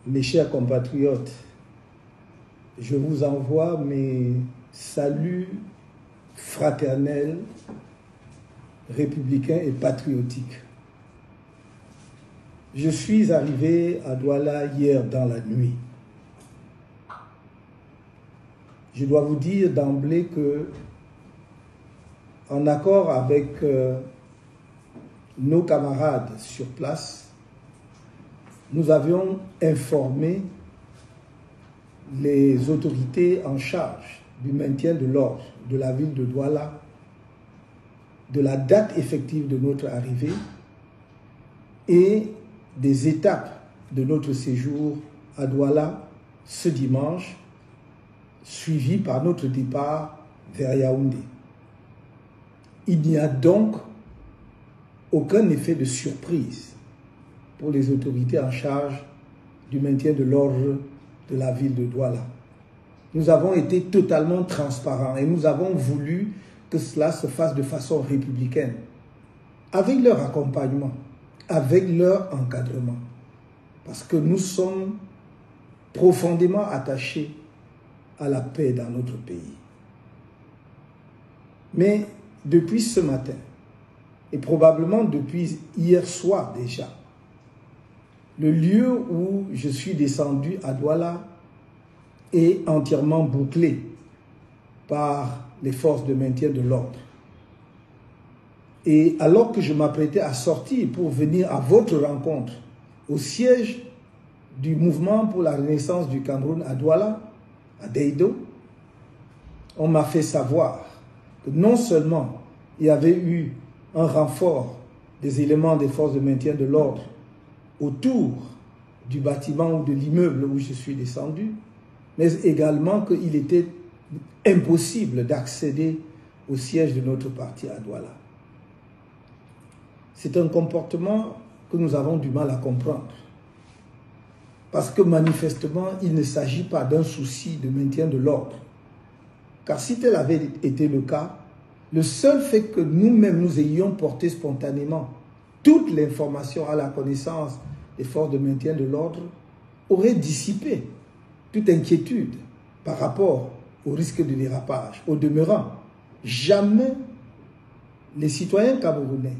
Mes chers compatriotes, je vous envoie mes saluts fraternels, républicains et patriotiques. Je suis arrivé à Douala hier dans la nuit. Je dois vous dire d'emblée que, en accord avec nos camarades sur place, nous avions informé les autorités en charge du maintien de l'ordre de la ville de Douala de la date effective de notre arrivée et des étapes de notre séjour à Douala ce dimanche, suivi par notre départ vers Yaoundé. Il n'y a donc aucun effet de surprise pour les autorités en charge du maintien de l'ordre de la ville de Douala. Nous avons été totalement transparents et nous avons voulu que cela se fasse de façon républicaine, avec leur accompagnement, avec leur encadrement, parce que nous sommes profondément attachés à la paix dans notre pays. Mais depuis ce matin, et probablement depuis hier soir déjà, le lieu où je suis descendu à Douala est entièrement bouclé par les forces de maintien de l'ordre. Et alors que je m'apprêtais à sortir pour venir à votre rencontre au siège du mouvement pour la renaissance du Cameroun à Douala, à Deido, on m'a fait savoir que non seulement il y avait eu un renfort des éléments des forces de maintien de l'ordre autour du bâtiment ou de l'immeuble où je suis descendu, mais également qu'il était impossible d'accéder au siège de notre parti à Douala. C'est un comportement que nous avons du mal à comprendre, parce que manifestement, il ne s'agit pas d'un souci de maintien de l'ordre. Car si tel avait été le cas, le seul fait que nous-mêmes nous ayons porté spontanément toute l'information à la connaissance des forces de maintien de l'ordre aurait dissipé toute inquiétude par rapport au risque de dérapage. Au demeurant, jamais les citoyens camerounais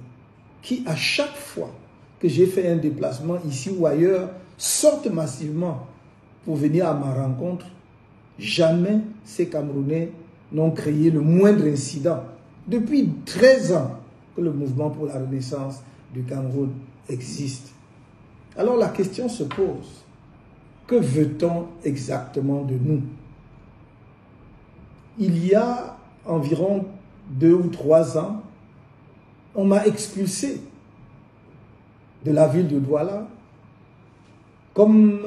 qui, à chaque fois que j'ai fait un déplacement ici ou ailleurs, sortent massivement pour venir à ma rencontre, jamais ces Camerounais n'ont créé le moindre incident. Depuis 13 ans que le mouvement pour la renaissance du Cameroun existe. Alors la question se pose, que veut-on exactement de nous? Il y a environ 2 ou 3 ans, on m'a expulsé de la ville de Douala comme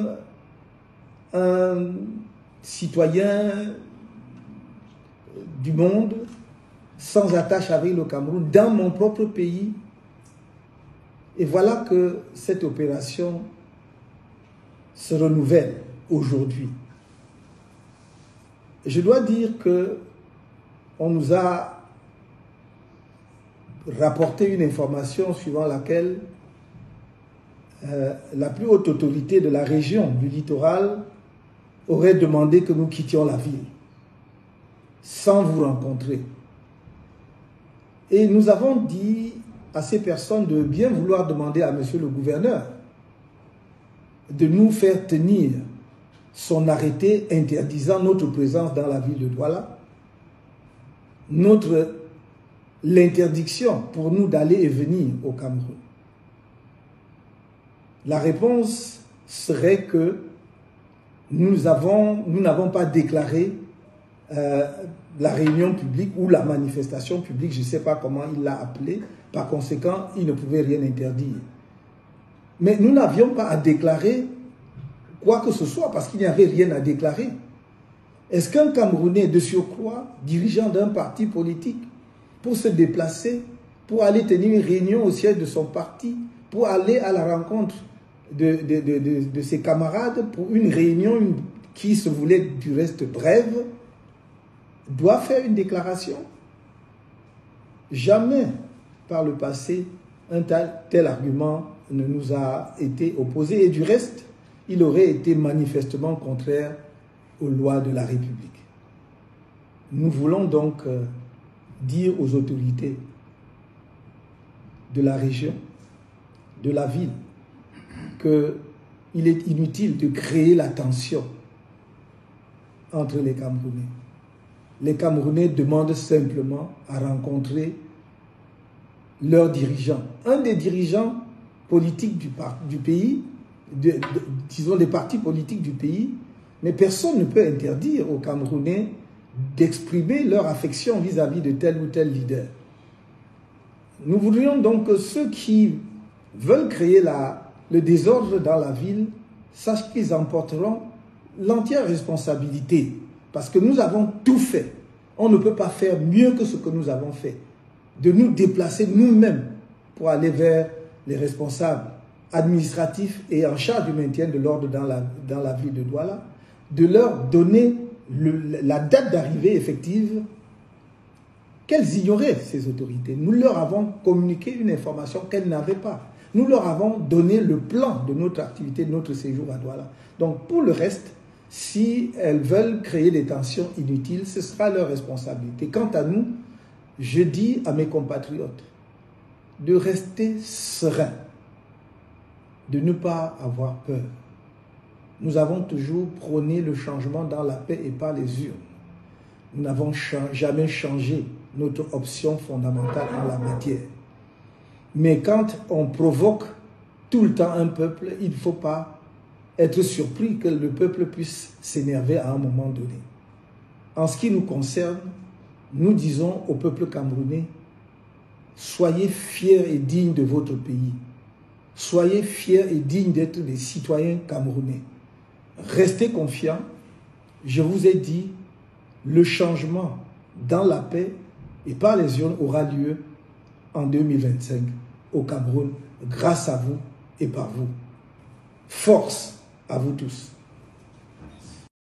un citoyen du monde sans attache avec le Cameroun dans mon propre pays. Et voilà que cette opération se renouvelle aujourd'hui. Je dois dire que on nous a rapporté une information suivant laquelle la plus haute autorité de la région du littoral aurait demandé que nous quittions la ville sans vous rencontrer. Et nous avons dit à ces personnes de bien vouloir demander à monsieur le gouverneur de nous faire tenir son arrêté interdisant notre présence dans la ville de Douala, l'interdiction pour nous d'aller et venir au Cameroun. La réponse serait que nous n'avons pas déclaré la réunion publique ou la manifestation publique, je ne sais pas comment il l'a appelé, par conséquent, il ne pouvait rien interdire. Mais nous n'avions pas à déclarer quoi que ce soit, parce qu'il n'y avait rien à déclarer. Est-ce qu'un Camerounais de surcroît, dirigeant d'un parti politique, pour se déplacer, pour aller tenir une réunion au siège de son parti, pour aller à la rencontre de ses camarades, pour une réunion qui se voulait du reste brève, doit faire une déclaration? Jamais par le passé un tel argument ne nous a été opposé. Et du reste, il aurait été manifestement contraire aux lois de la République. Nous voulons donc dire aux autorités de la région, de la ville, qu'il est inutile de créer la tension entre les Camerounais. Les Camerounais demandent simplement à rencontrer leurs dirigeants. Un des dirigeants politiques du pays, disons des partis politiques du pays, mais personne ne peut interdire aux Camerounais d'exprimer leur affection vis-à-vis de tel ou tel leader. Nous voudrions donc que ceux qui veulent créer le désordre dans la ville sachent qu'ils emporteront l'entière responsabilité. Parce que nous avons tout fait. On ne peut pas faire mieux que ce que nous avons fait. De nous déplacer nous-mêmes pour aller vers les responsables administratifs et en charge du maintien de l'ordre dans la ville de Douala, de leur donner la date d'arrivée effective qu'elles ignoraient, ces autorités. Nous leur avons communiqué une information qu'elles n'avaient pas. Nous leur avons donné le plan de notre activité, de notre séjour à Douala. Donc pour le reste, si elles veulent créer des tensions inutiles, ce sera leur responsabilité. Quant à nous, je dis à mes compatriotes de rester sereins, de ne pas avoir peur. Nous avons toujours prôné le changement dans la paix et par les urnes. Nous n'avons jamais changé notre option fondamentale en la matière. Mais quand on provoque tout le temps un peuple, il ne faut pas être surpris que le peuple puisse s'énerver à un moment donné. En ce qui nous concerne, nous disons au peuple camerounais, soyez fiers et dignes de votre pays. Soyez fiers et dignes d'être des citoyens camerounais. Restez confiants. Je vous ai dit, le changement dans la paix et par les urnes aura lieu en 2025 au Cameroun, grâce à vous et par vous. Force à vous tous.